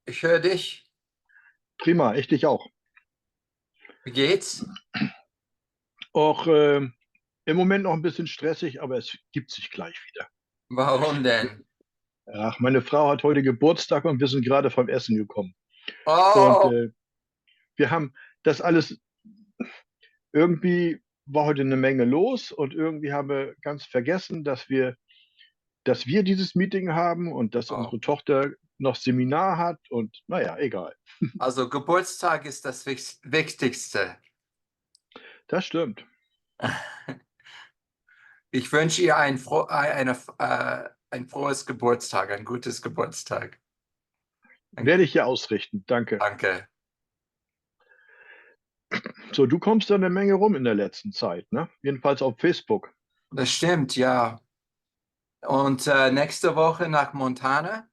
Ich höre dich. Prima, ich dich auch. Wie geht's? Auch im Moment noch ein bisschen stressig, aber es gibt sich gleich wieder. Warum denn? Ach, meine Frau hat heute Geburtstag und wir sind gerade vom Essen gekommen. Und Oh, wir haben das alles, irgendwie war heute eine Menge los und irgendwie haben wir ganz vergessen, dass wir dieses Meeting haben und dass oh. unsere Tochter noch Seminar hat und naja, egal. Also Geburtstag ist das Wichtigste. Das stimmt. Ich wünsche ihr ein frohes Geburtstag, ein gutes Geburtstag. Ein, Werde ich hier ausrichten. Danke. danke. So, du kommst da eine Menge rum in der letzten Zeit, ne? Jedenfalls auf Facebook. Das stimmt, ja. Und nächste Woche nach Montana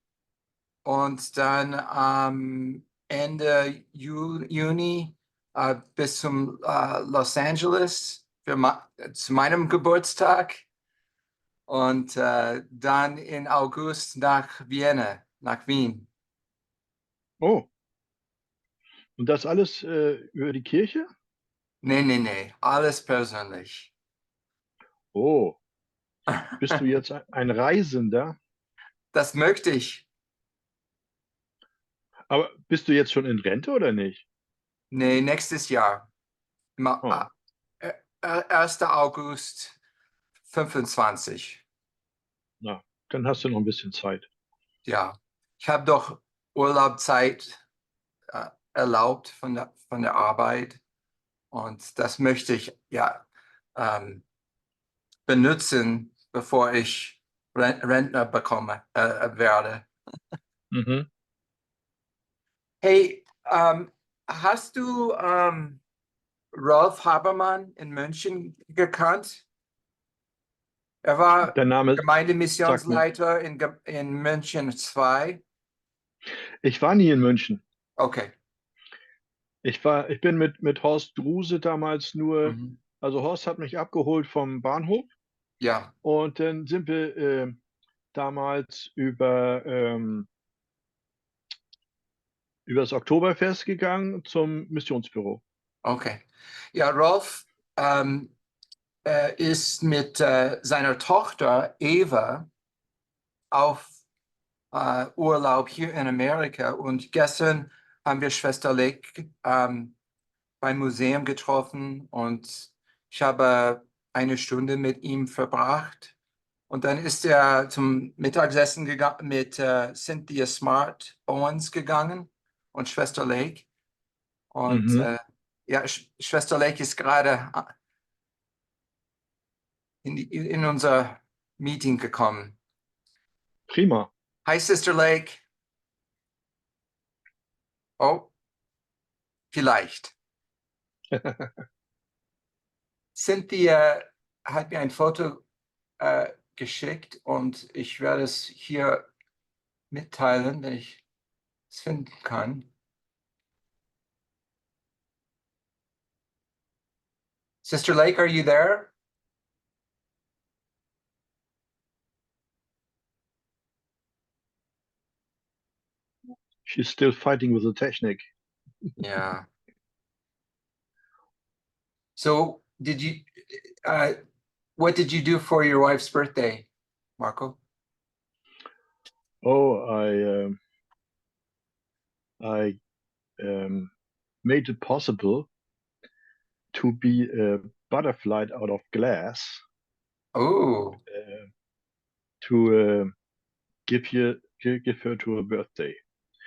und dann am Ende Juni bis zum Los Angeles zu meinem Geburtstag. Und dann in August nach Wien. Oh. Und das alles über die Kirche? Nee, nee, nee, alles persönlich. Oh, bist du jetzt ein Reisender? Das möchte ich. Aber bist du jetzt schon in Rente oder nicht? Nee, nächstes Jahr. Oh, 1. August 25. na, dann hast du noch ein bisschen Zeit. Ja, ich habe doch Urlaubzeit erlaubt von der Arbeit und das möchte ich ja ähm, benutzen, bevor ich Rentner werde. Mhm. Hey, hast du Rolf Habermann in München gekannt? Er war Der Name sagt mir, Gemeindemissionsleiter in München 2. ich war nie in München. Okay. Ich bin mit Horst Druse damals nur, Mhm. also Horst hat mich abgeholt vom Bahnhof Ja, und dann sind wir damals über das Oktoberfest gegangen zum Missionsbüro. okay. Ja, Rolf ähm, ist mit seiner Tochter Eva auf Urlaub hier in Amerika und gestern haben wir Schwester Lake beim Museum getroffen und ich habe eine Stunde mit ihm verbracht. Und dann ist er zum Mittagessen mit Cynthia Smart Owens gegangen und Schwester Lake. Und Mhm. ja, Schwester Lake ist gerade in unser Meeting gekommen. Prima. Hi, Sister Lake. Oh, vielleicht. Cynthia hat mir ein Foto geschickt und ich werde es hier mitteilen, wenn ich es finden kann. Sister Lake, are you there? She's still fighting with the technique. Yeah. So, uh, what did you do for your wife's birthday, Marco? Oh, I made it possible to be a butterfly out of glass Oh, uh, to give her to her birthday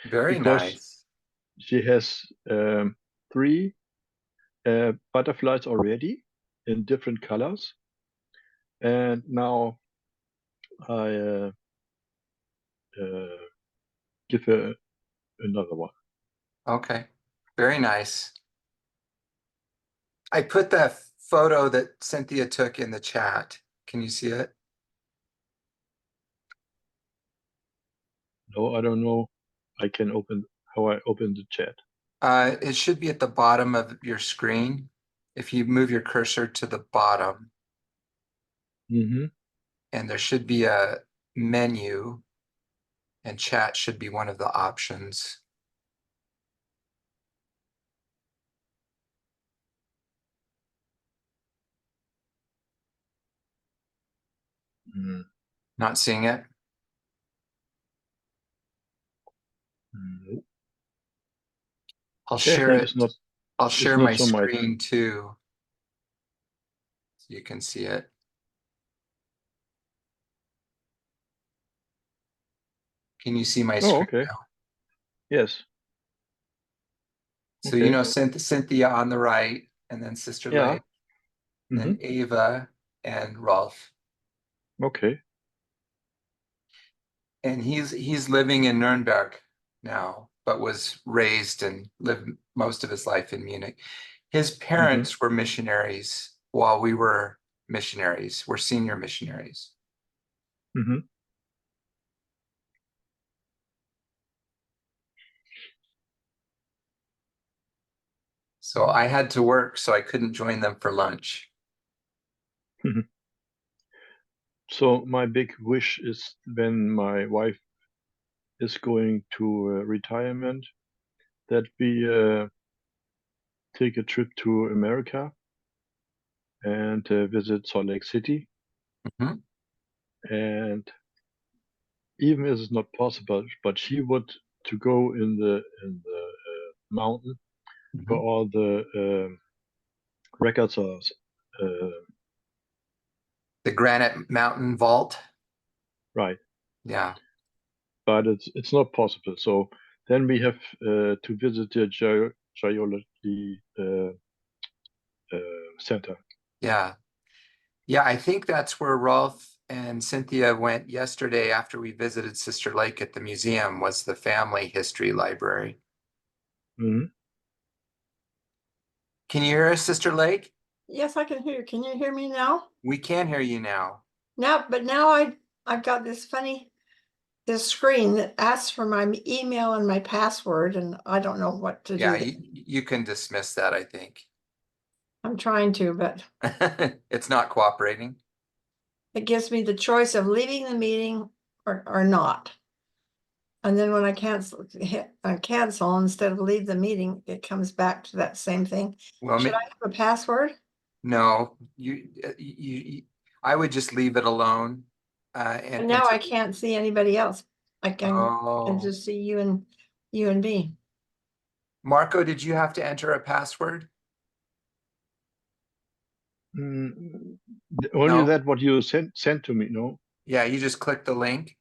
very because nice. she has three butterflies already in different colors, and now I uh, give her another one. Okay, very nice. I put that photo that Cynthia took in the chat. Can you see it? No, I don't know. I can open how I open the chat. It should be at the bottom of your screen. If you move your cursor to the bottom, Hmm. and there should be a menu, and chat should be one of the options. Mm, Not seeing it? mm. I'll share Technik it. I'll is share not my so my screen too, so you can see it. Can you see my Oh, screen okay. now? Yes. So, Okay. Cynthia on the right, and then Sister Yeah. Lake, then Hmm. Ava and Rolf. Okay. And he's living in Nuremberg now, but was raised and lived most of his life in Munich. His Hmm. parents were missionaries while we were missionaries, we're senior missionaries. Hmm. So I had to work, so I couldn't join them for lunch. Hmm. So my big wish is when my wife is going to retirement that we take a trip to America and visit Salt Lake City. Mhm, And even if it's not possible, but she would to go in the mountain where mhm. all the records are. Uh, The Granite Mountain Vault. right, Yeah, but it's not possible. So then we have to visit the geology center. yeah. Yeah, I think that's where Rolf and Cynthia went yesterday after we visited Sister Lake at the museum, was the family history library. Hmm. Can you hear us, Sister Lake? Yes, I can hear. Can you hear me now? We can hear you now. Now I've got this screen that asks for my email and my password, and I don't know what to Yeah, do. you can dismiss that, I think. I'm trying to, but It's not cooperating. it gives me the choice of leaving the meeting or not. And then when I hit cancel instead of leave the meeting, it comes back to that same thing. Well, Should I have a password? no, I would just leave it alone. And now I can't see anybody else. I can Oh, just see you and me. Marco, did you have to enter a password? Mm, only No. that what you sent to me, no? Yeah, you just click the link.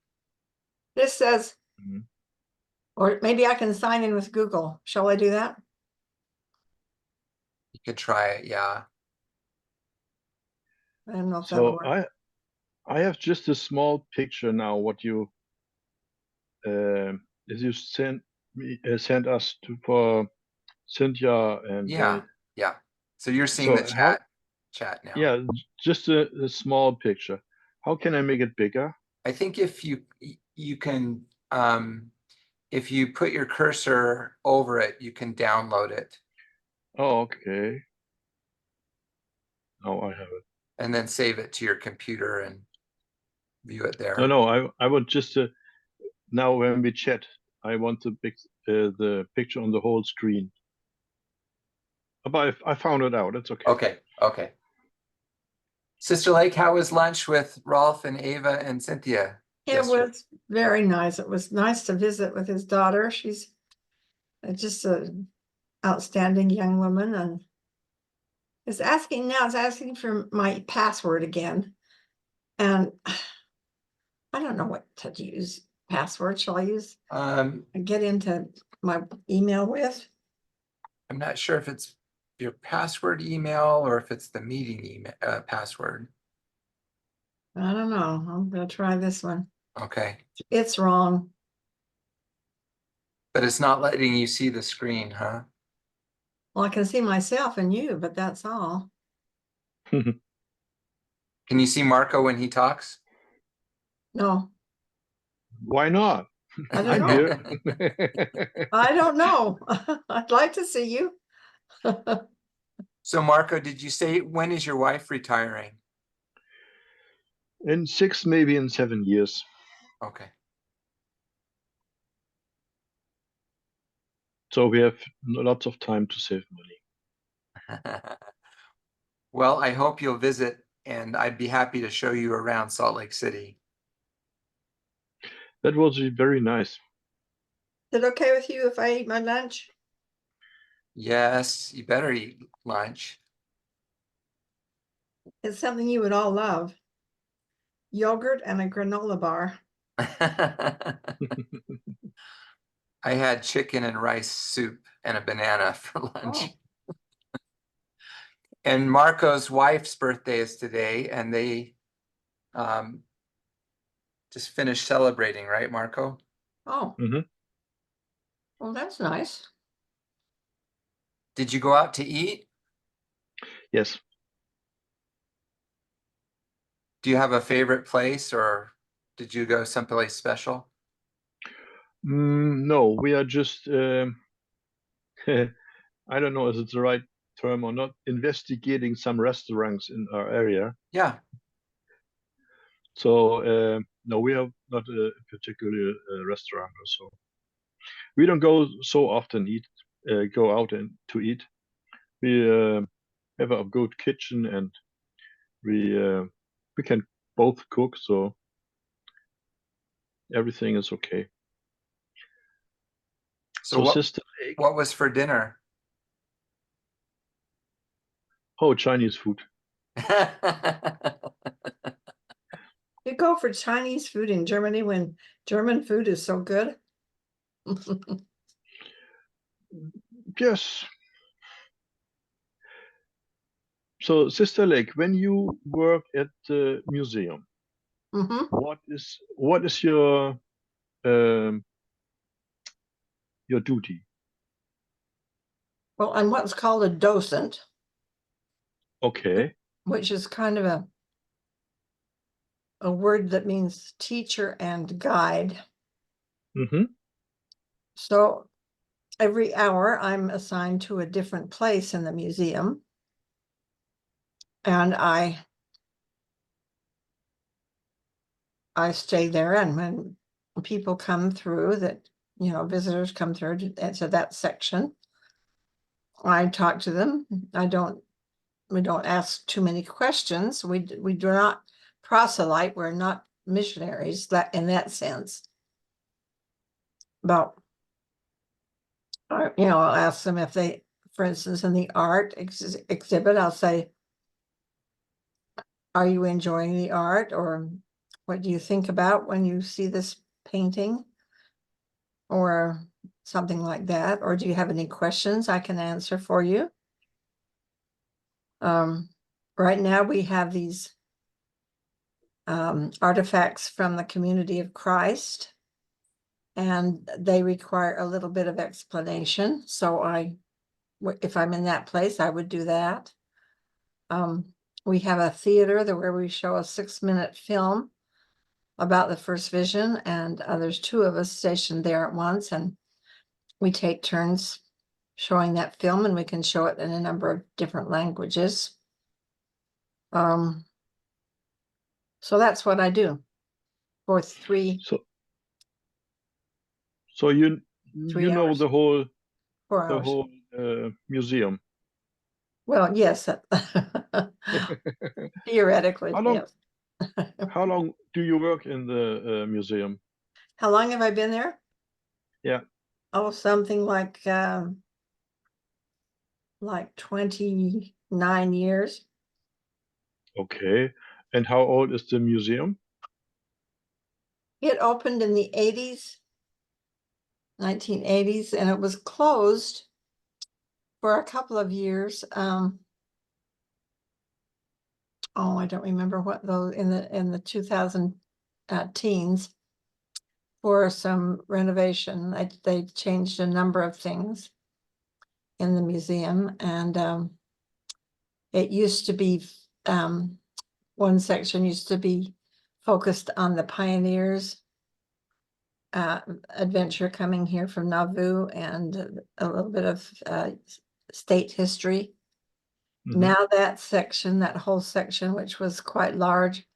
This says, Mhm. or maybe I can sign in with Google. Shall I do that? You could try it. Yeah. I don't know if that'll So work. I have just a small picture now. What you as you sent us to for Cynthia and Yeah. Yeah. So you're seeing the so how chat now. yeah, just a small picture. How can I make it bigger? I think you can if you put your cursor over it, you can download it Oh, okay. Now I have it. and then save it to your computer and view it No, there. no, I would just now when we chat, I want the picture on the whole screen. But I found it out. It's okay. Okay. Okay. Sister Lake, how was lunch with Rolf and Ava and Cynthia It yesterday? was very nice. It was nice to visit with his daughter. She's just an outstanding young woman and it's asking for my password again. And I don't know what to use. Password, shall I use? Get into my email with? I'm not sure if it's your password email or if it's the meeting email password. I don't know. I'm gonna try this one. Okay. It's wrong. But it's not letting you see the screen, huh? Well, I can see myself and you, but that's all. Can you see Marco when he talks? No, Why not? I don't I'm know. here. I don't know. I'd like to see you. So Marco, did you say when is your wife retiring? In 6, maybe in 7 years. Okay. So we have lots of time to save money. Well, I hope you'll visit and I'd be happy to show you around Salt Lake City. That was very nice. Is it okay with you if I eat my lunch? Yes, you better eat lunch. It's something you would all love. Yogurt and a granola bar. I had chicken and rice soup and a banana for lunch. Oh. And Marco's wife's birthday is today, and they just finished celebrating, right, Marco? Oh. Mhm. Well, that's nice. Did you go out to eat? Yes. Do you have a favorite place, or did you go someplace special? No, we are just, I don't know if it's the right term or not, investigating some restaurants in our area. Yeah. So, no, we have not a particular restaurant or so. We don't go so often go out and to eat. We have a good kitchen, and we can both cook, so everything is okay. So Sister Lake, what was for dinner? Chinese food. You go for Chinese food in Germany when German food is so good? Yes. So, Sister Lake, when you work at the museum, Mm-hmm. what is your duty? Well, I'm what's called a docent, Okay. which is kind of a word that means teacher and guide. Mm-hmm. So every hour I'm assigned to a different place in the museum. And I stay there, and when people come through that, visitors come through to that section, I talk to them. We don't ask too many questions. We do not proselyte. We're not missionaries that in that sense. But I'll ask them if they, for instance, in the art exhibit, I'll say, are you enjoying the art, or what do you think about when you see this painting, or something like that? Or do you have any questions I can answer for you? Right now we have these artifacts from the community of Christ, and they require a little bit of explanation. So if I'm in that place, I would do that. We have a theater where we show a 6-minute film about the first vision, and there's 2 of us stationed there at once, and we take turns showing that film, and we can show it in a number of different languages. So that's what I do for 3 So you 3 know hours, the 4 hours. whole museum. Well, yes, theoretically, How long yes. how long do you work in the museum? How long have I been there? Yeah. Oh, something like 29 years. Okay. And how old is the museum? It opened in the 1980s, and it was closed for a couple of years. I don't remember what those in the 2000 teens, for some renovation. They changed a number of things in the museum, and it used to be one section used to be focused on the pioneers adventure coming here from Nauvoo, and a little bit of state history. Mhm. Now that whole section, which was quite large,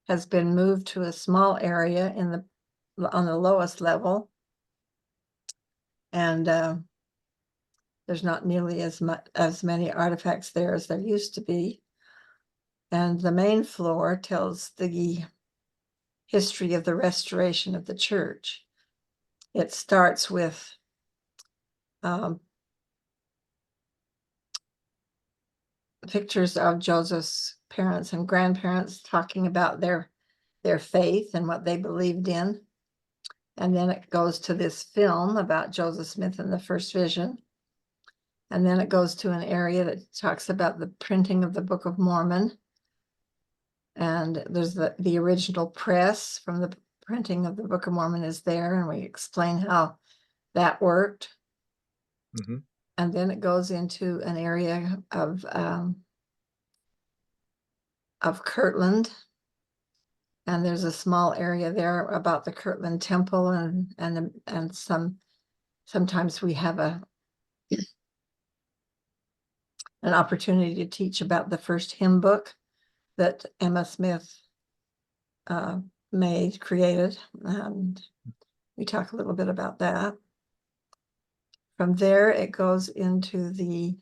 has been moved to a small area on the lowest level, and there's not nearly as many artifacts there as there used to be. And the main floor tells the history of the restoration of the church. It starts with pictures of Joseph's parents and grandparents talking about their faith and what they believed in. And then it goes to this film about Joseph Smith and the first vision. And then it goes to an area that talks about the printing of the Book of Mormon. And there's the original press from the printing of the Book of Mormon is there, and we explain how that worked. Mhm. And then it goes into an area of Kirtland. And there's a small area there about the Kirtland Temple, and sometimes we have an opportunity to teach about the first hymn book that Emma Smith created, and we talk a little bit about that. From there, it goes into the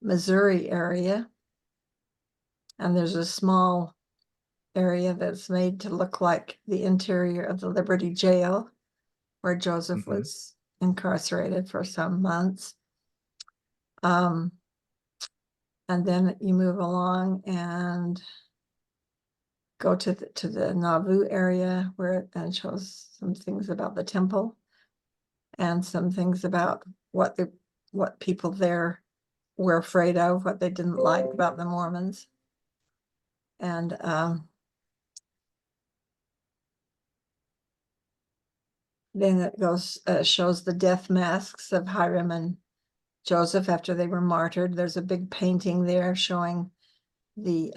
Missouri area, and there's a small area that's made to look like the interior of the Liberty Jail, where Joseph Mhm. was incarcerated for some months. And then you move along and go to the Nauvoo area, where it then shows some things about the temple and some things about what people there were afraid of, what they didn't like about the Mormons. And then it goes shows the death masks of Hiram and Joseph after they were martyred. There's a big painting there showing the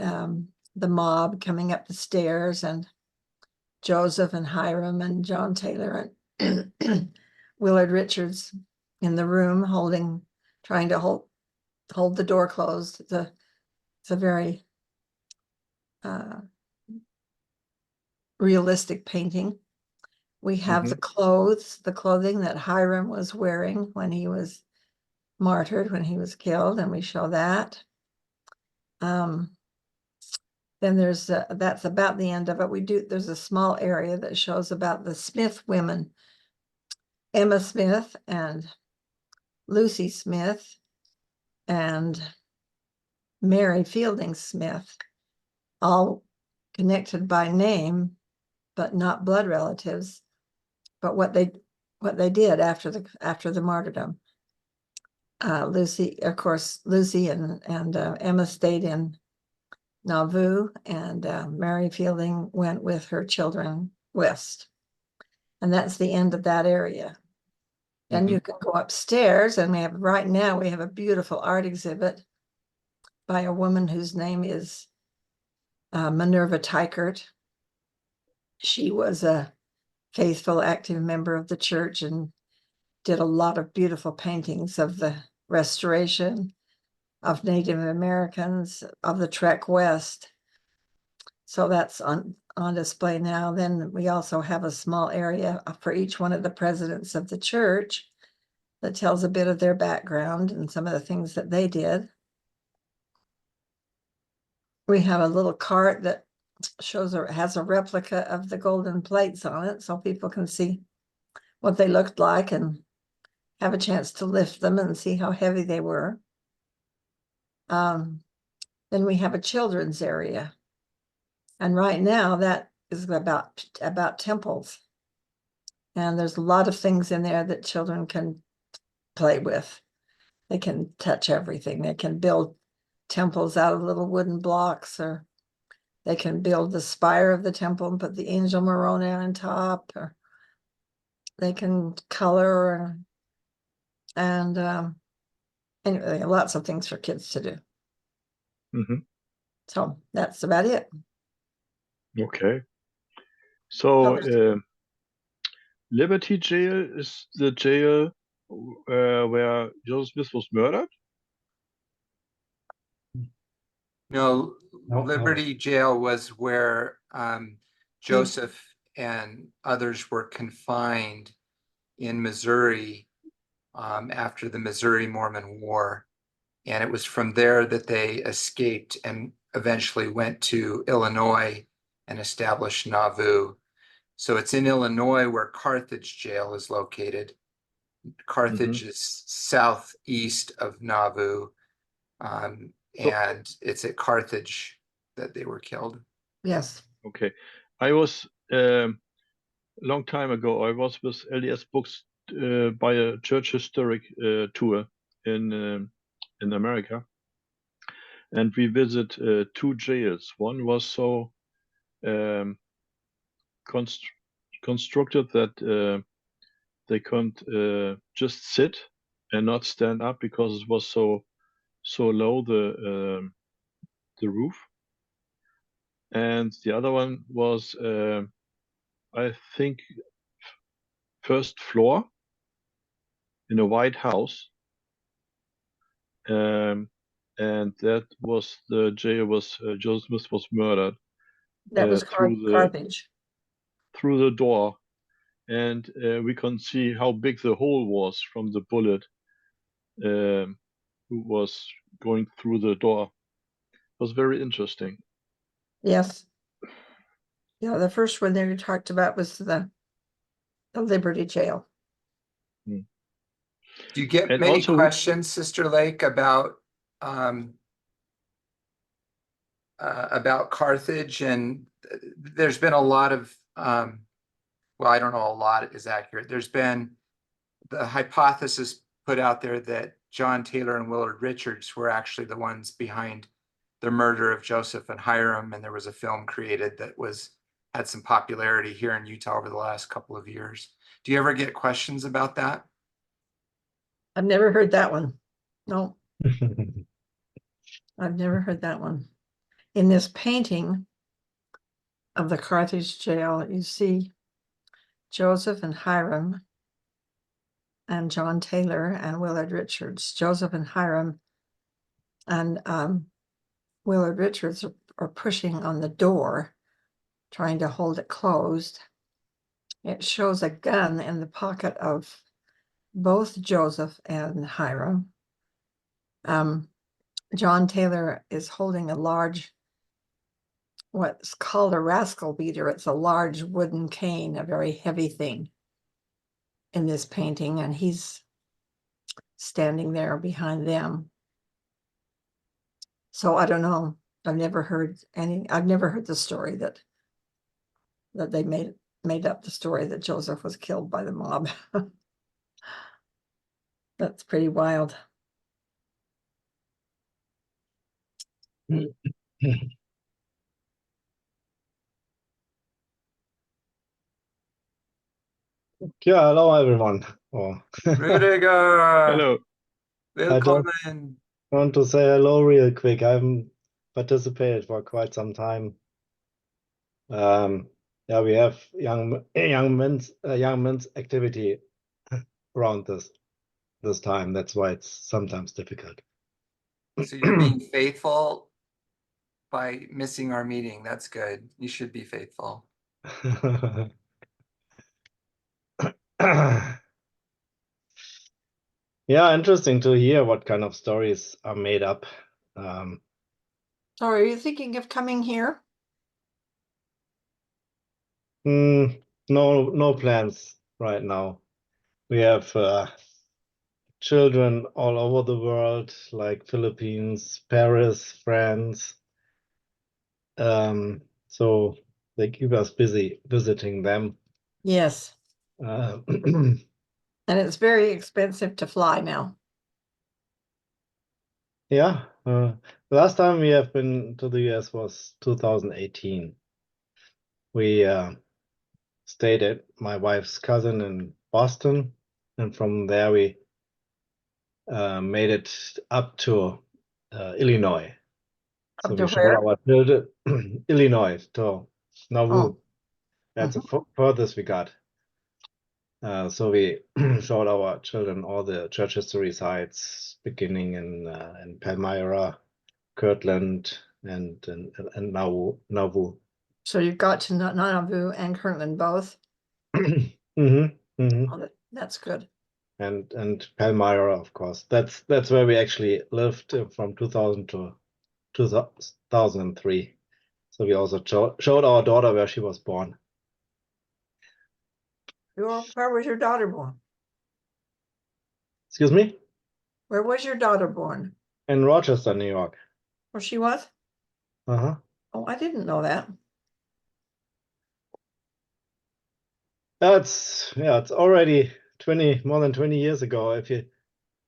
mob coming up the stairs, and Joseph and Hiram and John Taylor and Willard Richards in the room trying to hold the door closed. It's a very realistic painting. We have the clothing that Hiram was wearing when he was martyred, when he was killed, and we show that. Then there's that's about the end of it. There's a small area that shows about the Smith women, Emma Smith and Lucy Smith and Mary Fielding Smith, all connected by name, but not blood relatives, but what they did after the martyrdom. Lucy, of course, Lucy and Emma stayed in Nauvoo, and Mary Fielding went with her children west. And that's the end of that area. Then you can go upstairs, and right now we have a beautiful art exhibit by a woman whose name is Minerva Teichert. She was a faithful, active member of the church and did a lot of beautiful paintings of the restoration of Native Americans, of the Trek West. So that's on display now. Then we also have a small area for each one of the presidents of the church that tells a bit of their background and some of the things that they did. We have a little cart that has a replica of the golden plates on it, so people can see what they looked like and have a chance to lift them and see how heavy they were. Then we have a children's area. And right now that is about temples. And there's a lot of things in there that children can play with. They can touch everything. They can build temples out of little wooden blocks, or they can build the spire of the temple and put the angel Moroni on top, or they can color and anyway, lots of things for kids to do. So that's about it. Okay. So Liberty Jail is the jail where Joseph Smith was murdered? No, No. Liberty Jail was where Joseph and others were confined in Missouri after the Missouri Mormon War. And it was from there that they escaped and eventually went to Illinois and established Nauvoo. So it's in Illinois where Carthage jail is located. Carthage is southeast of Nauvoo. So- And it's at Carthage that they were killed. Yes. Okay. I was long time ago, I was with LDS Books by a church historic tour in America, and we visit two jails. One was so constructed that they couldn't just sit and not stand up because it was so low, the roof. And the other one was I think first floor in a white house, and that was the jail was Joseph Smith was murdered That was Carthage. through the door, and we can see how big the hole was from the bullet who was going through the door. It was very interesting. Yes. Yeah, the first one they talked about was the Liberty Jail. Do you get And many also questions, Sister Lake, about Carthage? And there's been a lot of well, I don't know, a lot is accurate. There's been the hypothesis put out there that John Taylor and Willard Richards were actually the ones behind the murder of Joseph and Hiram, and there was a film created that had some popularity here in Utah over the last couple of years. Do you ever get questions about that? I've never heard that one. No, I've never heard that one. In this painting of the Carthage jail, you see Joseph and Hiram and John Taylor and Willard Richards. Joseph and Hiram and Willard Richards are pushing on the door, trying to hold it closed. It shows a gun in the pocket of both Joseph and Hiram. John Taylor is holding a large, what's called a rascal beater. It's a large wooden cane, a very heavy thing in this painting, and he's standing there behind them. So I don't know. I've never heard the story that they made up the story that Joseph was killed by the mob. That's pretty wild. Yeah, hello everyone. Oh, Rüdiger, hello. willkommen. want to say hello real quick. I haven't participated for quite some time. Yeah, we have young men's activity around this time. That's why it's sometimes difficult. So you're being faithful by missing our meeting. That's good. You should be faithful. Yeah, interesting to hear what kind of stories are made up. So are you thinking of coming here? No plans right now. We have children all over the world, like Philippines, Paris, France. So they keep us busy visiting them. Yes. And it's very expensive to fly now. Yeah, last time we have been to the US was 2018. We stayed at my wife's cousin in Boston, and from there we made it up to Illinois. So Up to we showed where? our children Illinois to Nauvoo. Oh. That's the furthest we got. So we showed our children all the church history sites, beginning in Palmyra, Kirtland, and Nauvoo. So you got to Nauvoo and Kirtland both? Oh, that's good. And Palmyra, of course. That's where we actually lived from 2000 to 2003. So we also showed our daughter where she was born. Where was your daughter born? Excuse me? Where was your daughter born? In Rochester, New York. Where she was? Uh-huh. Oh, I didn't know that. It's already more than 20 years ago. If you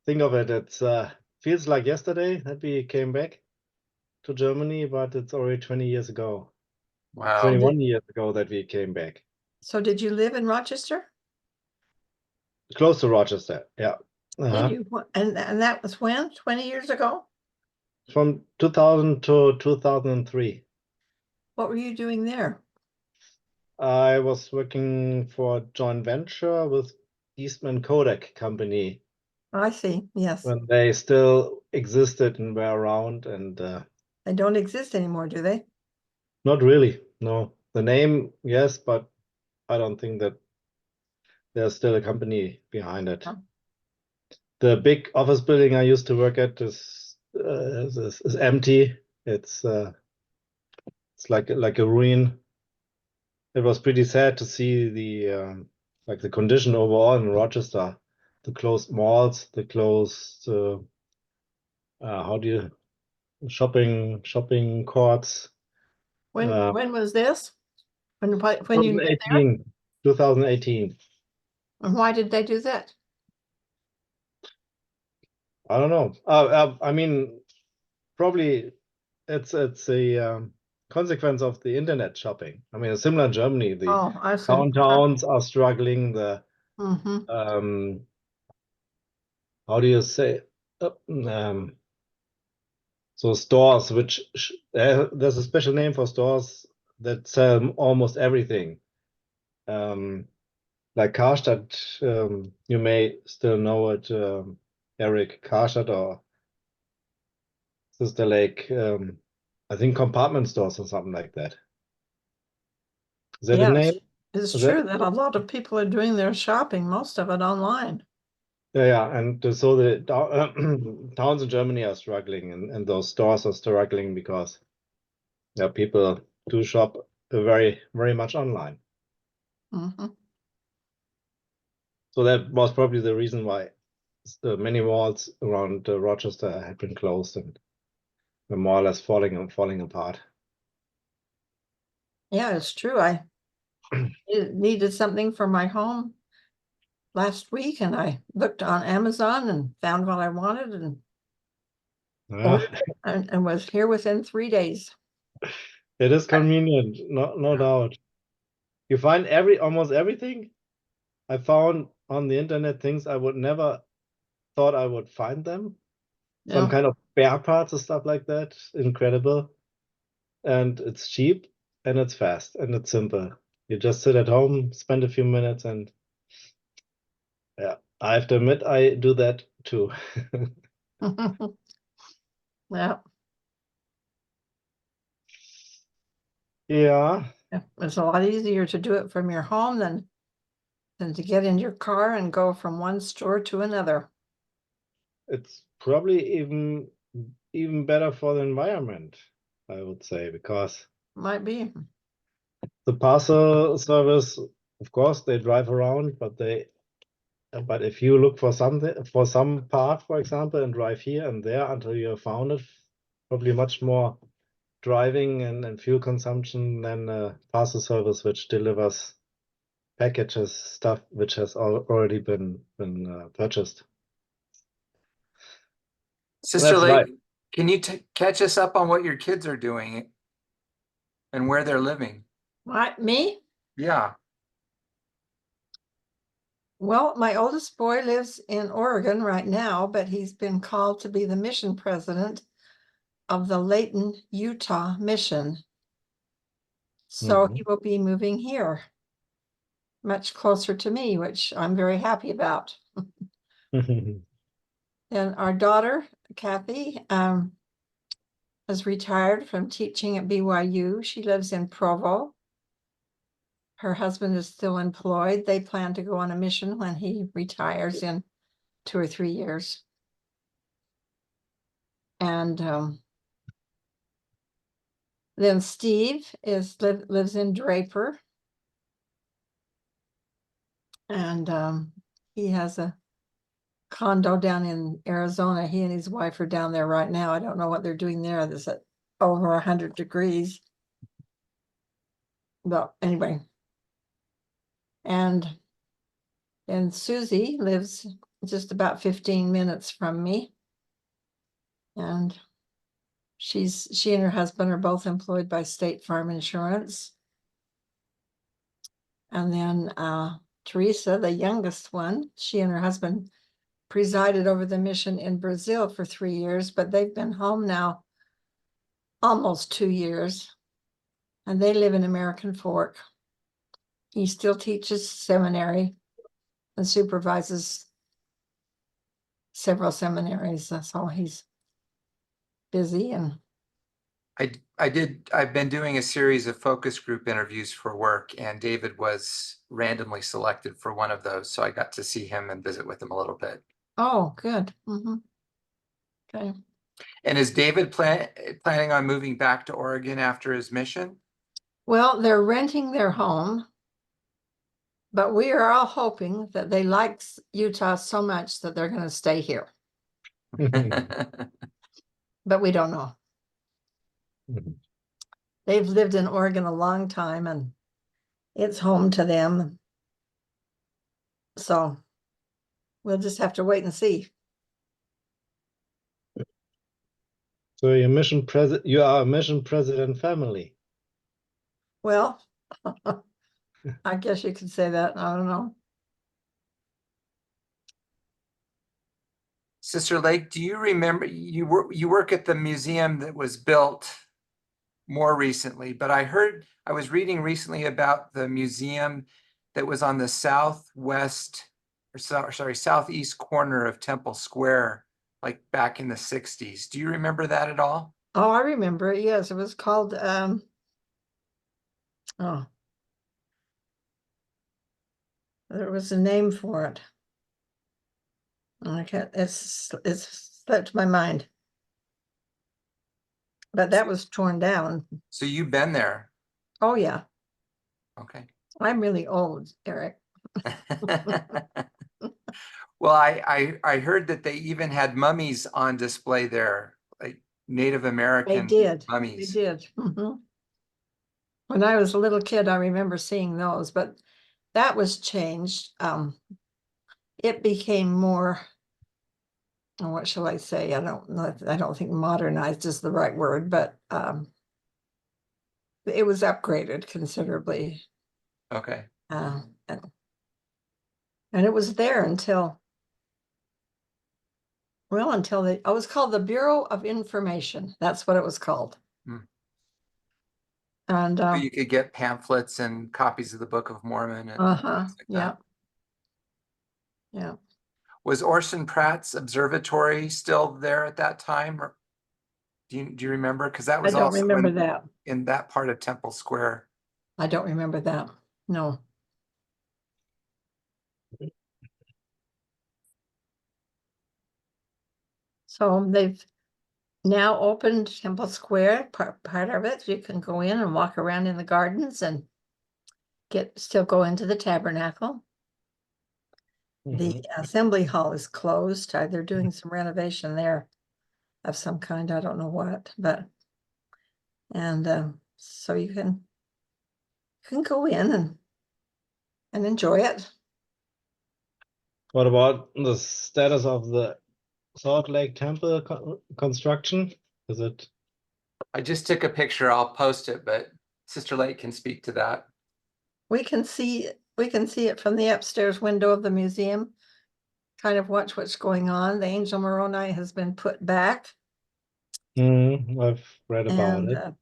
think of it, it's feels like yesterday that we came back to Germany, but it's already 20 years ago. Wow. 21 years ago that we came back. So did you live in Rochester? Close to Rochester, yeah. Did you? And that was when? 20 years ago? From 2000 to 2003. What were you doing there? I was working for a joint venture with Eastman Kodak Company I see. Yes. when they still existed and were around, and They don't exist anymore, do they? not really, no. The name, yes, but I don't think that there's still a company behind it. Oh. The big office building I used to work at is empty. It's like a ruin. It was pretty sad to see the like the condition overall in Rochester, the closed malls, the closed shopping courts. When was this? When you lived there? 2018. And why did they do that? I don't know. I mean, probably it's a consequence of the internet shopping. I mean, similar in Germany, the Oh, I see. downtowns are struggling. The Mm-hmm. how do you say? So stores, which there's a special name for stores that sell almost everything. Like Karstadt, you may still know it, Eric Karstadt, or Sister Lake. I think compartment stores or something like that. Is that a name? It's Is true that- that a lot of people are doing their shopping, most of it online. Yeah, and so the towns in Germany are struggling, and those stores are struggling because people do shop very, very much online. Mm-hmm. So that was probably the reason why many malls around Rochester had been closed and were more or less falling apart. Yeah, it's true. I needed something for my home last week, and I looked on Amazon and found what I wanted and ordered it and was here within 3 days. It is convenient, no doubt. You find almost everything. I found on the internet things I would never thought I would find them. Some Yeah. kind of spare parts and stuff like that. Incredible. And it's cheap and it's fast and it's simple. You just sit at home, spend a few minutes, and yeah, I have to admit I do that too. Yeah. Yeah. It's a lot easier to do it from your home than to get in your car and go from one store to another. It's probably even better for the environment, I would say, because Might be. the parcel service, of course, they drive around, but if you look for some part, for example, and drive here and there until you have found it, probably much more driving and fuel consumption than a parcel service which delivers packages, stuff which has already been purchased. Sister That's Lake, right. can you catch us up on what your kids are doing and where they're living? Me? Yeah. Well, my oldest boy lives in Oregon right now, but he's been called to be the mission president of the Layton, Utah mission. So he will be moving here, much closer to me, which I'm very happy about. And our daughter, Kathy, has retired from teaching at BYU. She lives in Provo. Her husband is still employed. They plan to go on a mission when he retires in 2 or 3 years. And Then Steve lives in Draper. And he has a condo down in Arizona. He and his wife are down there right now. I don't know what they're doing there. There's over 100 degrees. But anyway. And Susie lives just about 15 minutes from me. And she and her husband are both employed by State Farm Insurance. And then Teresa, the youngest one, she and her husband presided over the mission in Brazil for 3 years, but they've been home now almost 2 years, and they live in American Fork. He still teaches seminary and supervises several seminaries, so he's busy. And I've been doing a series of focus group interviews for work, and David was randomly selected for one of those, so I got to see him and visit with him a little bit. oh, good. Okay. And is David planning on moving back to Oregon after his mission? Well, they're renting their home, but we are all hoping that they like Utah so much that they're going to stay here. But we don't know. They've lived in Oregon a long time, and it's home to them. So we'll just have to wait and see. So you are a mission president family. Well, I guess you could say that. I don't know. Sister Lake, do you remember you work at the museum that was built more recently, but I was reading recently about the museum that was on the southeast corner of Temple Square, like back in the 60s. Do you remember that at all? Oh, I remember it. Yes, it was called there was a name for it. Okay, it's slipped my mind. But that was torn down. So you've been there. Oh yeah. Okay. I'm really old, Eric. Well, I heard that they even had mummies on display there, like Native American mummies. They did. When I was a little kid, I remember seeing those, but that was changed. It became more, what shall I say? I don't know. I don't think modernized is the right word, but it was upgraded considerably. Okay. And it was there until it was called the Bureau of Information. That's what it was called. And so you could get pamphlets and copies of the Book of Mormon and things like that. Yeah. Was Orson Pratt's observatory still there at that time? Or do you remember? Because that was I don't also remember that. in that part of Temple Square. I don't remember that. No. So they've now opened Temple Square, part of it. You can go in and walk around in the gardens and still go into the tabernacle. The assembly hall is closed. They're doing some renovation there of some kind. I don't know what, but so you can go in and enjoy it. What about the status of the Salt Lake Temple construction? Is it? I just took a picture. I'll post it, but Sister Lake can speak to that. We can see it from the upstairs window of the museum. Kind of watch what's going on. The Angel Moroni has been put back. I've read about it.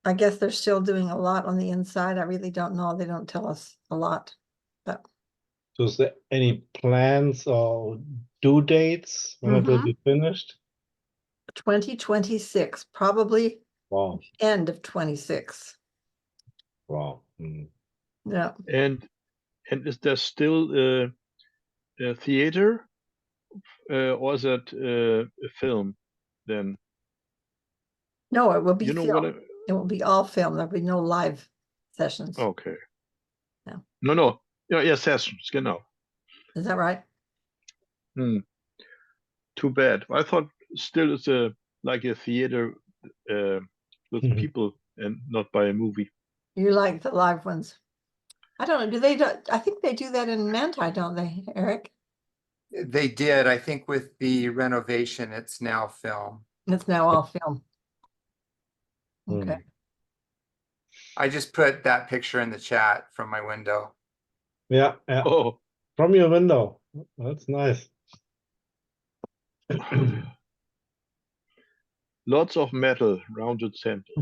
I guess they're still doing a lot on the inside. I really don't know. They don't tell us a lot, but. So is there any plans or due dates when it will be finished? 2026, probably. Wow. End of 26. Wow. Yeah. And is there still a theater, or is that a film? then No, it will be you know what? filmed. It will be all filmed. There'll be no live sessions. Okay. No. No. Yeah, sessions, genau. Is that right? Too bad. I thought still it's like a theater with people and not by a movie. You like the live ones? I don't know. Do they do? I think they do that in Manti, don't they, Eric? They did. I think with the renovation, it's now film. It's now all film. Okay. Mm. I just put that picture in the chat from my window. Yeah, Oh, from your window. That's nice. lots of metal rounded temple.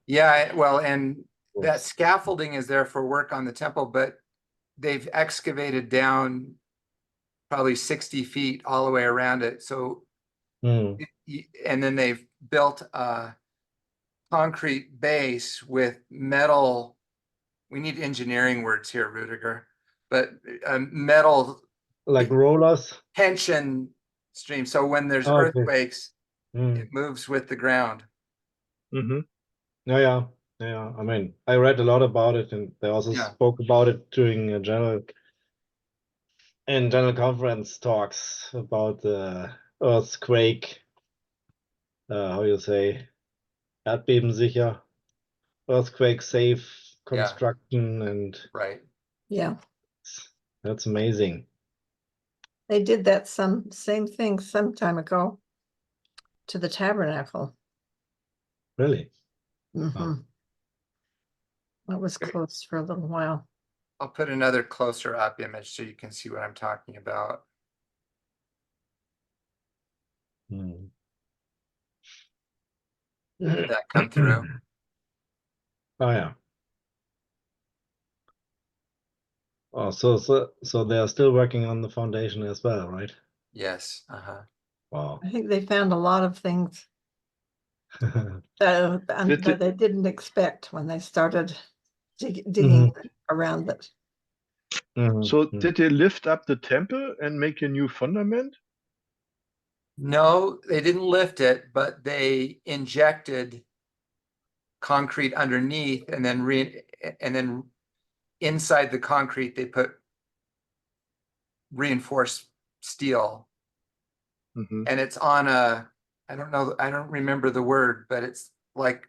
Yeah, well, and that scaffolding is there for work on the temple, but they've excavated down probably 60 feet all the way around it. So, Mm. and then they've built a concrete base with metal. We need engineering words here, Rudiger, but metal Like rollers. tension stream. So when there's Oh, okay. earthquakes, Mm. it moves with the ground. Mm-hmm. Yeah. I mean, I read a lot about it, and they also Yeah. spoke about it during a general conference talks about the earthquake. How you say, erdbebensicher, earthquake safe construction, and Right. Yeah. that's amazing. They did that same thing some time ago to the tabernacle. Really? Mhm. It was closed for a little while. I'll put another closer up image so you can see what I'm talking about. Mm. Did that come through? Oh yeah. Oh, so they are still working on the foundation as well, right? Yes. Uh-huh. Wow. I think they found a lot of things that they didn't expect when they started digging around it. So did they lift up the temple and make a new fundament? No, they didn't lift it, but they injected concrete underneath, and then inside the concrete they put reinforced steel. Mm-hmm. And it's on a, I don't remember the word, but it's like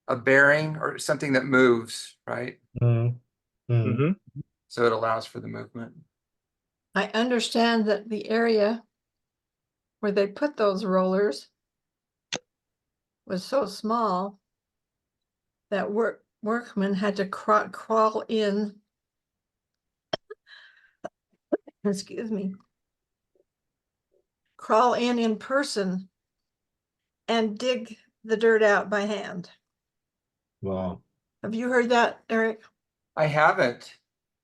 a bearing or something that moves, right? Mm-hmm. So it allows for the movement. I understand that the area where they put those rollers was so small that workmen had to crawl in, excuse me, crawl in person and dig the dirt out by hand. Wow. Have you heard that, Eric? I haven't.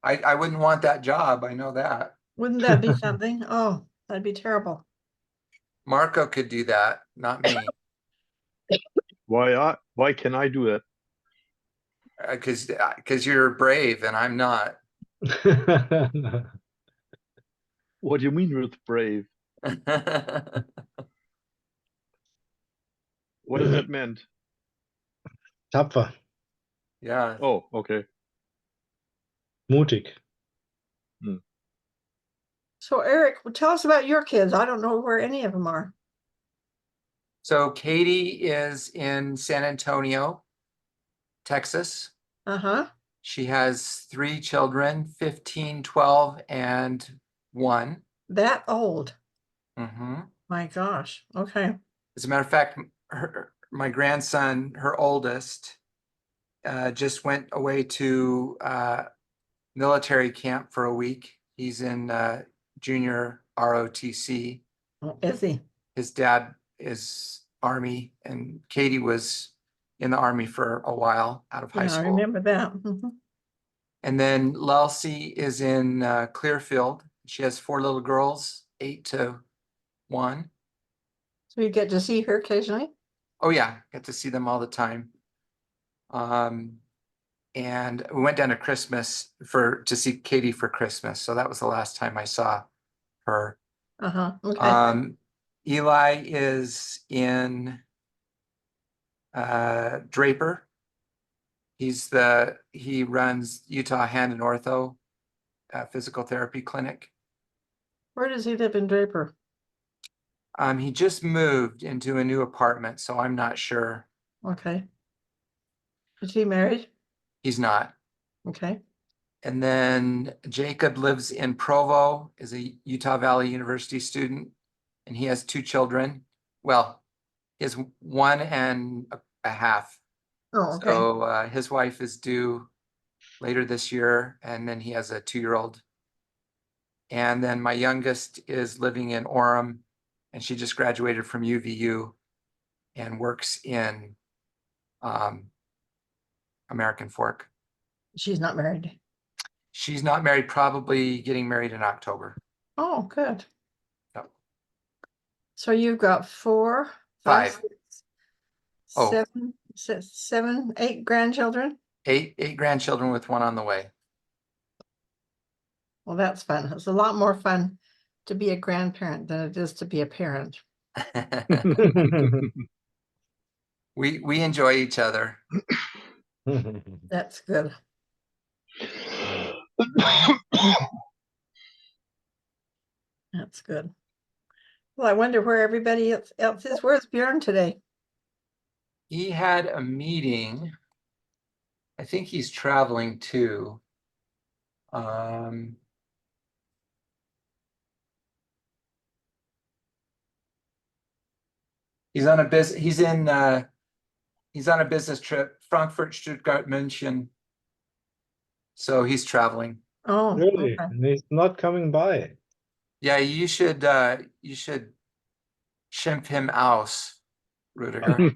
I wouldn't want that job. I know that. Wouldn't that be something? Oh, that'd be terrible. Marco could do that, not me. Why can I do that? Because you're brave and I'm not. What do you mean with brave? What does that meant? Tapfer. Yeah. Oh, okay. Mutig. So Eric, tell us about your kids. I don't know where any of them are. So Katie is in San Antonio, Texas. Uh-huh. She has 3 children, 15, 12, and 1. That old. Mm-hmm. My gosh. Okay. As a matter of fact, my grandson, her oldest, just went away to military camp for a week. He's in junior ROTC. Oh, is he? His dad is Army, and Katie was in the Army for a while out of high Yeah, I school. remember that. Mhm. And then Lelsey is in Clearfield. She has 4 little girls, 8 to 1. So you get to see her occasionally? Oh yeah, get to see them all the time. And we went down to Christmas to see Katie for Christmas. So that was the last time I saw her. Uh-huh. Okay. Eli is in Draper. He runs Utah Hand and Ortho physical therapy clinic. Where does he live in Draper? He just moved into a new apartment, so I'm not sure. Okay. Is he married? He's not. Okay. And then Jacob lives in Provo, is a Utah Valley University student, and he has 2 children. Well, he has 1 and a half. Oh, okay. So his wife is due later this year, and then he has a 2-year-old. And then my youngest is living in Orem, and she just graduated from UVU and works in American Fork. She's not married. She's not married, probably getting married in October. Oh, good. Yep. So you've got 4, 5, 5. 6, Oh. 7, 8 grandchildren? 8 grandchildren with 1 on the way. Well, that's fun. It's a lot more fun to be a grandparent than it is to be a parent. We enjoy each other. That's good. That's good. Well, I wonder where everybody else is. Where's Bjorn today? He had a meeting. I think he's traveling too. He's on a business trip, Frankfurt, Stuttgart, München. So he's traveling. Oh, Really? okay. And he's not coming by. Yeah, you should shimp him aus, Rudiger.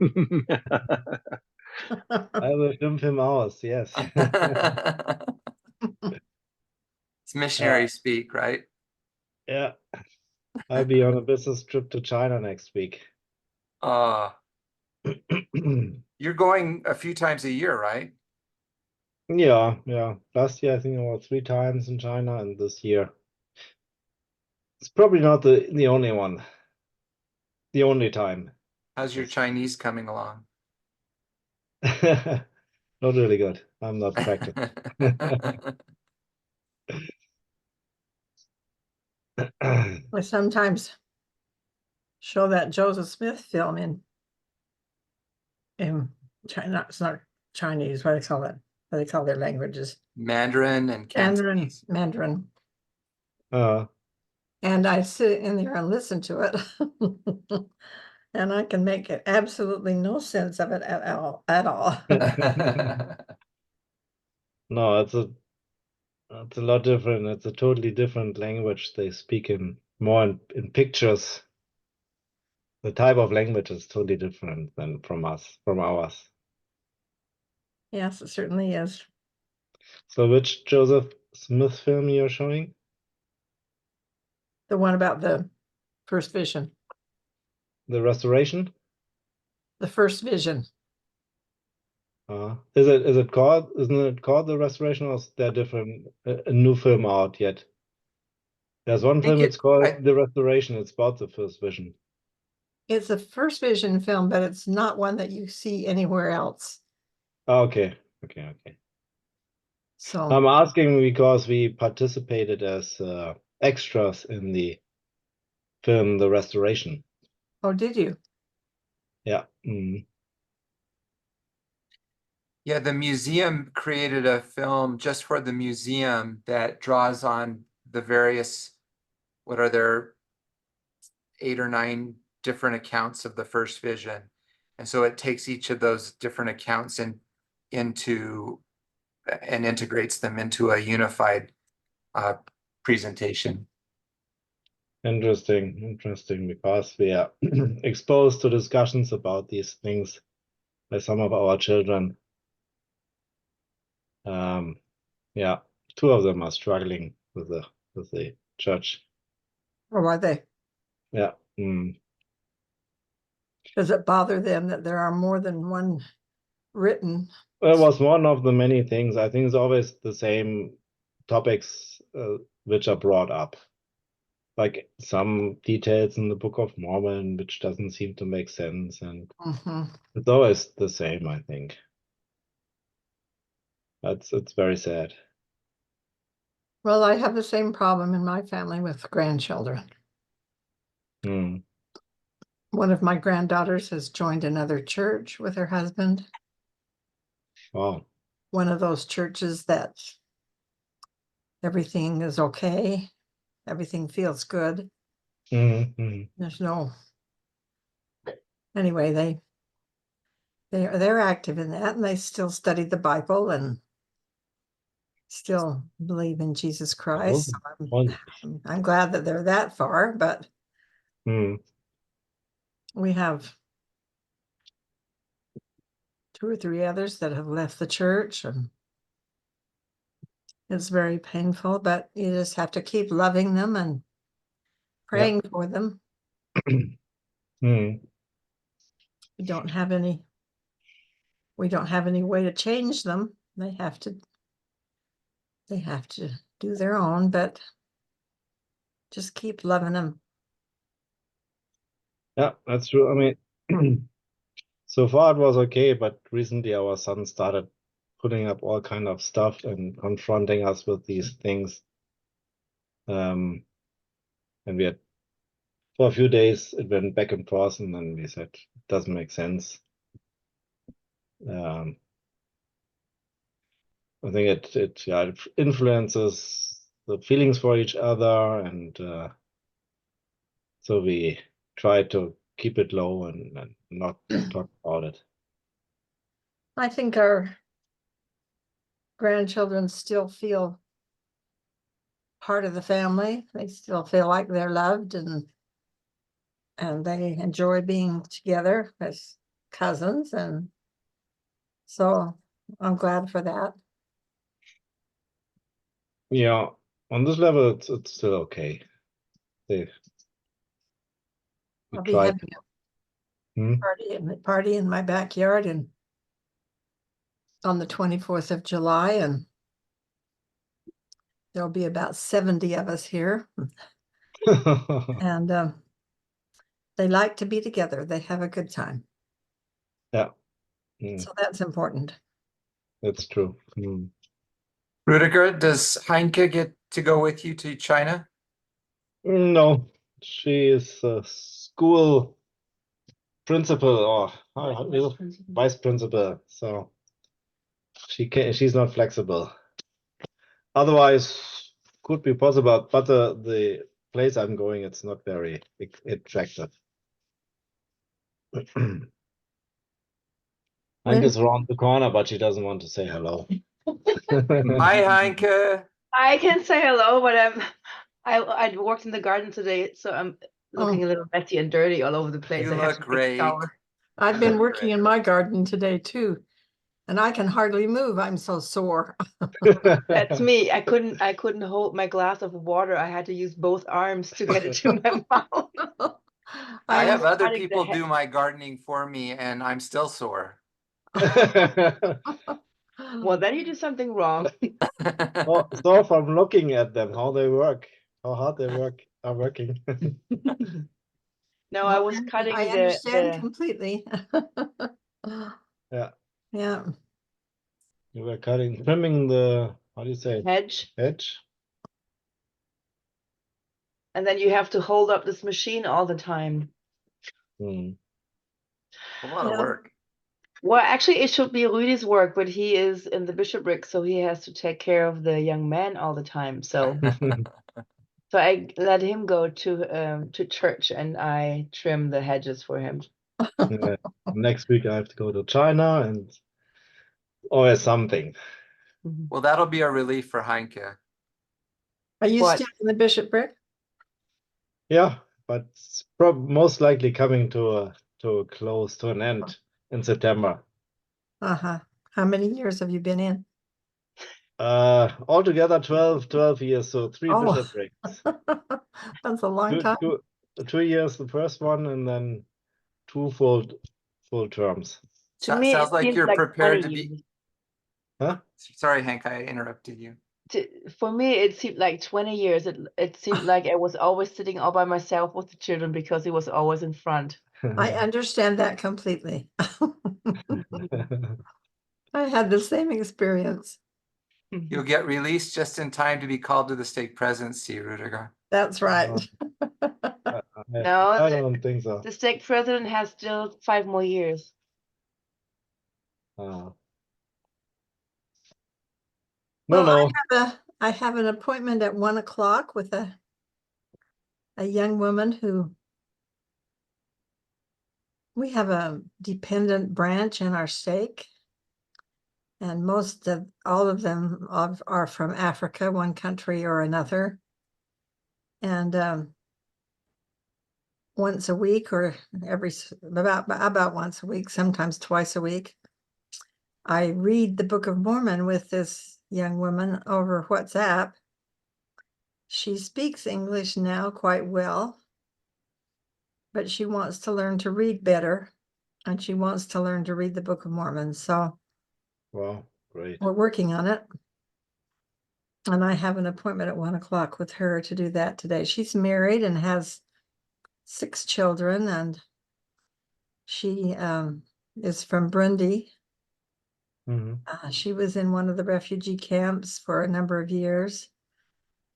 I will dump him out, yes. It's missionary speak, right? Yeah. I'll be on a business trip to China next week. You're going a few times a year, right? Yeah. Last year I think I was 3 times in China, and this year it's probably not the only one. The only time. How's your Chinese coming along? Not really good. I'm not practicing. I sometimes show that Joseph Smith film in China. It's not Chinese. What do they call it? What do they call their languages? Mandarin and Cantonese. Mandarin. Uh, And I sit in there and listen to it. And I can make it absolutely no sense of it at all. no, it's a lot different. It's a totally different language. They speak in in pictures. The type of language is totally different than from ours. Yes, it certainly is. So which Joseph Smith film you're showing? The one about the first vision. The Restoration? The first vision. Isn't it called The Restoration, or is there different a new film out yet? There's one film it's called The Restoration. It's about the first vision. It's a first vision film, but it's not one that you see anywhere else. Oh, okay. So I'm asking because we participated as extras in the film The Restoration. oh, did you? Yeah. Yeah, the museum created a film just for the museum that draws on the various, what are there, 8 or 9 different accounts of the first vision. And so it takes each of those different accounts into and integrates them into a unified presentation. Interesting, because we are exposed to discussions about these things by some of our children. Yeah, 2 of them are struggling with the church. Or are they? Yeah. Does it bother them that there are more than one written? It was one of the many things. I think it's always the same topics which are brought up. like some details in the Book of Mormon, which doesn't seem to make sense, and Mhm. it's always the same, I think. It's very sad. Well, I have the same problem in my family with grandchildren. Hmm. One of my granddaughters has joined another church with her husband. Wow. One of those churches that everything is okay, everything feels good. Mm-hmm. There's no, anyway, they're active in that, and they still study the Bible and still believe in Jesus Christ. So I'm glad that they're that far, but we have 2 or 3 others that have left the church, and it's very painful, but you just have to keep loving them and praying for them. Hmm. We don't have any way to change them. They have to do their own, but just keep loving them. Yeah, that's true. I mean, so far it was okay, but recently our son started putting up all kind of stuff and confronting us with these things. And we had, for a few days, it went back and forth, and then we said, it doesn't make sense. I think it influences the feelings for each other, and so we try to keep it low and not talk about it. I think our grandchildren still feel part of the family. They still feel like they're loved, and they enjoy being together as cousins, and so I'm glad for that. Yeah, on this level, it's still okay. We I'll be tried. having a party in my backyard and on the 24th of July, and there'll be about 70 of us here, and they like to be together. They have a good time. Yeah. So that's important. That's true. Rudiger, does Heinke get to go with you to China? No, she is a school principal or vice principal, so she's not flexible. Otherwise, could be possible, but the place I'm going, it's not very attractive. Heinke's around the corner, but she doesn't want to say hello. Hi, Heinke. I can say hello, but I walked in the garden today, so I'm looking a little messy and dirty all over the place. You I have look to take a great. shower. I've been working in my garden today too, and I can hardly move. I'm so sore. That's me. I couldn't hold my glass of water. I had to use both arms to get it to my mouth. I have other cutting the people head. do my gardening for me, and I'm still sore. Well, then you did something wrong. So from looking at them, how they work, how hard they are working. No, I was cutting I the understand completely. Yeah. Yeah. You were trimming the, how do you say, hedge, hedge? and then you have to hold up this machine all the time. A lot of work. Well, actually, it should be Rudy's work, but he is in the bishopric, so he has to take care of the young man all the time. So, so I let him go to church, and I trim the hedges for him. Next week I have to go to China and always something. Well, that'll be a relief for Heinke. Are you What? still in the bishopric? Yeah, but it's most likely coming to a close, to an end in September. Uh-huh. How many years have you been in? Altogether 12 years, so 3 Oh. bishoprics. That's a long time. 2 years the first one, and then 2 full terms. To me, Sounds it like seems you're like prepared 20 to be. years. Huh? Sorry, Hank, I interrupted you. For me, it seemed like 20 years. It seemed like I was always sitting all by myself with the children because he was always in front. I understand that completely. I had the same experience. You'll get released just in time to be called to the stake presidency, Rudiger. That's right. No, I don't think so. the stake president has still 5 more years. No, Well, no. I have an appointment at 1 o'clock with a young woman who we have a dependent branch in our stake. And all of them are from Africa, one country or another. And once a week or about once a week, sometimes twice a week, I read the Book of Mormon with this young woman over WhatsApp. She speaks English now quite well, but she wants to learn to read better, and she wants to learn to read the Book of Mormon. So Wow, great. we're working on it. And I have an appointment at 1 o'clock with her to do that today. She's married and has 6 children, and she is from Burundi. She was in one of the refugee camps for a number of years,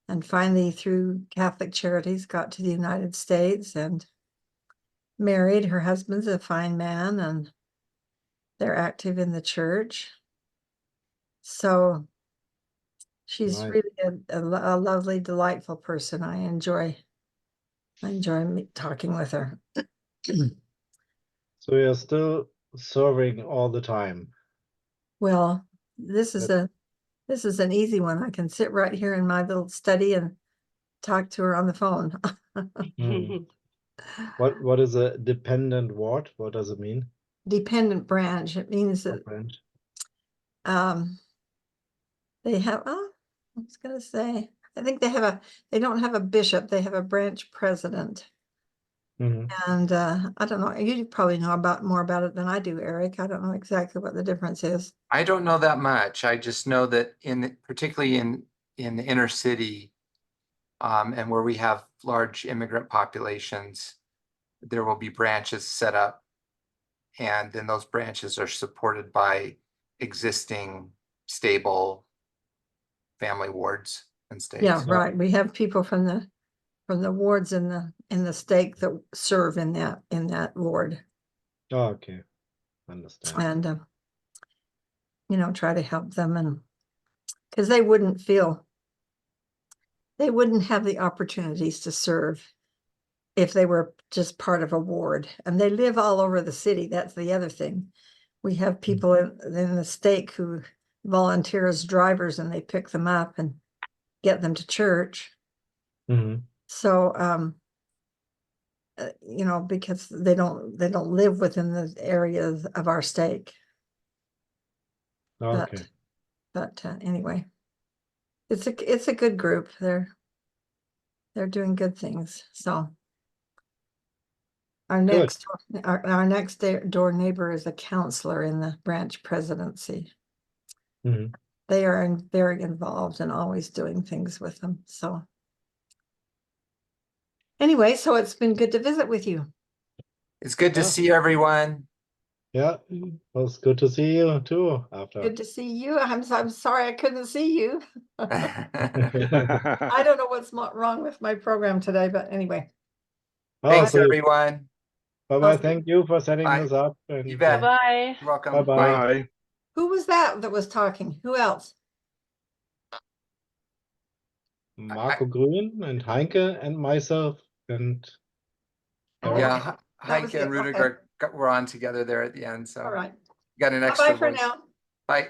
and finally, through Catholic Charities, got to the United States and married. Her husband's a fine man, and they're active in the church. So she's Nice. really a lovely, delightful person. I enjoy talking with her. So you're still serving all the time. Well, this is an easy one. I can sit right here in my little study and talk to her on the phone. What is a dependent ward? What does it mean? Dependent branch. It means that Branch. they have, I was gonna say, I think they don't have a bishop, they have a branch president. And I don't know, you probably know more about it than I do, Eric. I don't know exactly what the difference is. I don't know that much. I just know that particularly in the inner city, and where we have large immigrant populations, there will be branches set up, and then those branches are supported by existing stable family wards and stakes. Yeah, right. We have people from the wards in the stake that serve in that ward. Oh, okay. Understand. And try to help them, and because they wouldn't have the opportunities to serve if they were just part of a ward. And they live all over the city. That's the other thing. We have people in the stake who volunteer as drivers, and they pick them up and get them to church. So because they don't live within the areas of our stake. Okay. But anyway, it's a good group. They're doing good things. So our next door neighbor is a counselor in the branch presidency. They are very involved and always doing things with them. So anyway, so it's been good to visit with you. It's good to see everyone. Yeah, it was good to see you too after. Good to see you. I'm sorry I couldn't see you. I Thanks, don't know what's wrong with my program today, but anyway. everyone. Bye-bye. Thank you for setting Bye. this up. And, You bet. Bye. You're welcome. Bye-bye. Bye. Who was that was talking? Who else? Marco Grün and Heinke and myself and Eric. Yeah, That was Heinke and it. Rudiger were on together there at the end. So All right. got an extra Bye for voice. now. Bye.